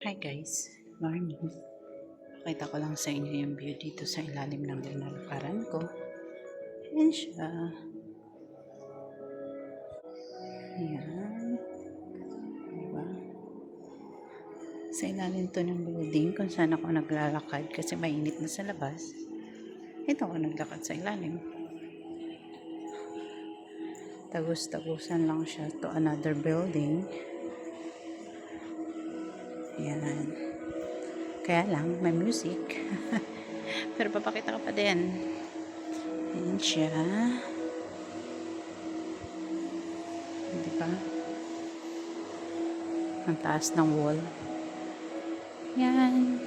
Hi guys, morning. Pakita ko lang sa inyo yung view dito sa ilalim ng linalakaran ko. Ayan siya. Ayan. Diba? Sa ilalim to ng building kung saan ako naglalakad kasi mainit na sa labas. Ito ako naglakad sa ilalim. Tagus-tagusan lang siya to another building. Ayan. Kaya lang, may music. Pero papakita ko pa din. Ayan siya. Diba? Ang taas ng wall. Yan.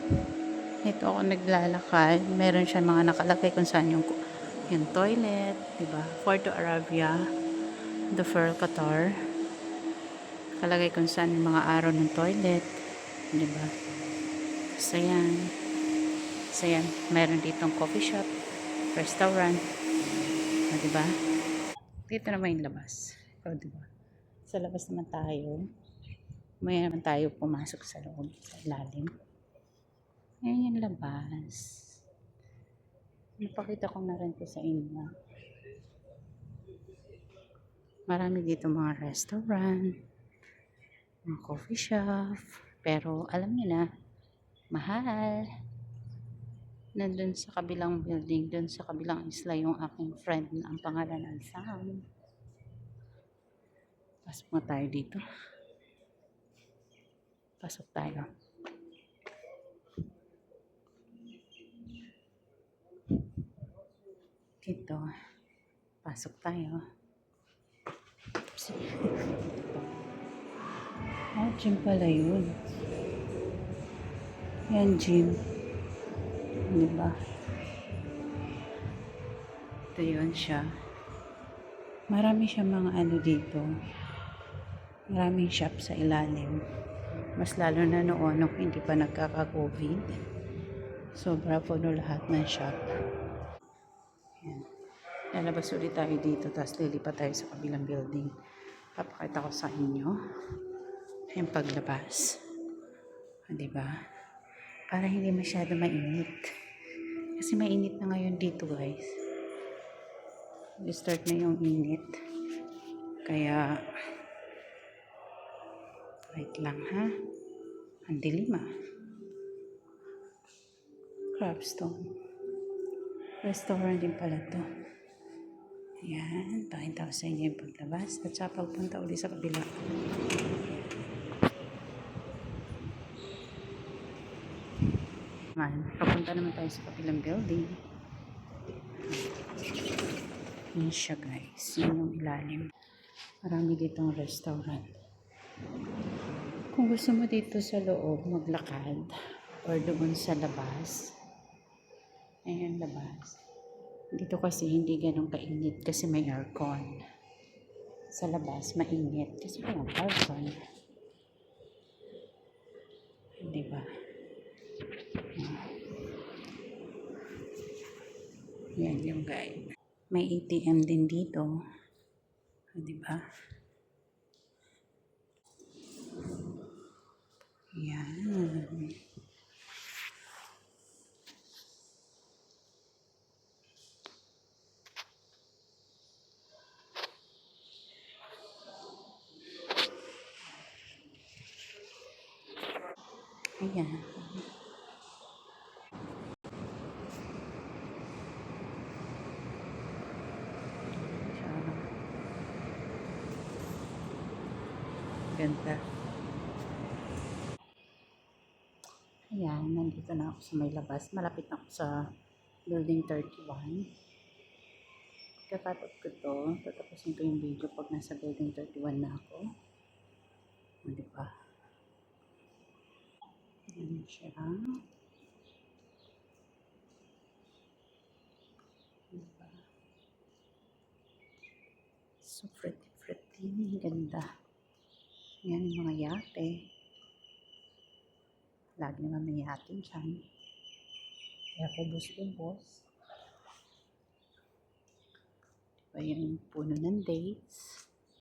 Ito ako naglalakad. Meron siya mga nakalagay kung saan yung toilet. Diba? Porto Arabia. The Pearl Qatar. Kalagay kung saan yung mga araw ng toilet. Diba? So yan. So yan. Meron ditong coffee shop. Restaurant. Diba? Dito naman yung labas. O diba? Sa labas naman tayo. May naman tayo pumasok sa loob. Sa ilalim. Ayan yung labas. Napakita ko na rin po sa inyo. Marami dito mga restaurant, mga coffee shop. Pero alam niyo na, mahal. Nandun sa kabilang building, dun sa kabilang isla yung aking friend na ang pangalan ng Sam. Pasok na tayo dito. Pasok tayo. Dito. Pasok tayo. Oh, gym pala yun. Yan, gym. Diba? Ito yun siya. Marami siya mga ano dito. Maraming shop sa ilalim. Mas lalo na noon nung hindi pa nagkaka-COVID. Sobra puno lahat ng shop. Yan. Lalabas ulit tayo dito, tapos lilipat tayo sa kabilang building. Papakita ko sa inyo yung paglabas. Diba? Para hindi masyado mainit. Kasi mainit na ngayon dito guys. Start na yung init. Kaya wait lang ha. Ang dilim ah. Crabstone. Restaurant din pala to. Ayan. Pakita ko sa inyo yung paglabas. At saka pagpunta ulit sa kabila. Papunta naman tayo sa kabilang building. Yan siya guys. Yan yung ilalim. Marami ditong restaurant. Kung gusto mo dito sa loob maglakad or doon sa labas. Ayan labas. Dito kasi hindi ganun kainit kasi may aircon. Sa labas mainit kasi walang aircon. Diba? Yan yung guide. May ATM din dito. Diba? Yan. Ayan. Ganda. Ayan, nandito na ako sa may labas. Malapit na ako sa building 31. Kakatap ko to. Tatapusin ko yung video pag nasa building 31 na ako. O, diba? Ayan siya. Diba? So pretty. Ganda. Ayan yung mga yate. Lagi naman may yate dyan. Kaya kubos-kubos. Diba yung puno ng dates.